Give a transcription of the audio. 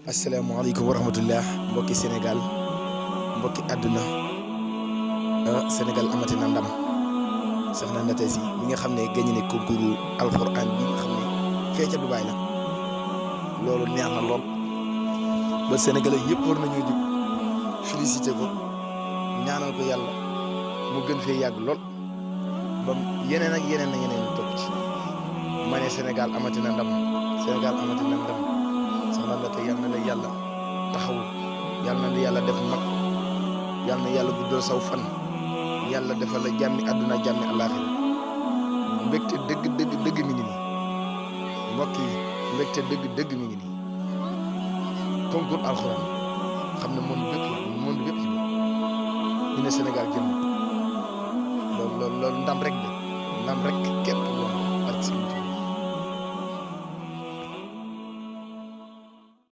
asalaamaaleykum wa rahmatullah mbokki Sénégal mbokki àdduna Sénégal amati na ndam soxna Ndate Si mi nga xam ne gagné ne concours alxuraan bi nga xam ne fee ca Dubaay la loolu neex na lool ba Sénégalais yëpp war nañoo jóg félicité ko ñaanal ko yàlla mu gën fee yàgg lool ba yeneen ak yeneen topp ci ma ne Sénégal amati na ndam Sénégal amati na ndam. soxna Ndate yal na la yàlla taxawu yal na la yàlla def mag yal na yàlla guddal saw fan yàlla defal la jàmmi àdduna jàmmi àllaaxira mbégte dëgg mi ngi nii mbokk yi mbégte dëgg mi ngi nii concours alxuraan xam ne monde bépp ci ñu ne Sénégal jëm loolu ndam rek képp loolu ak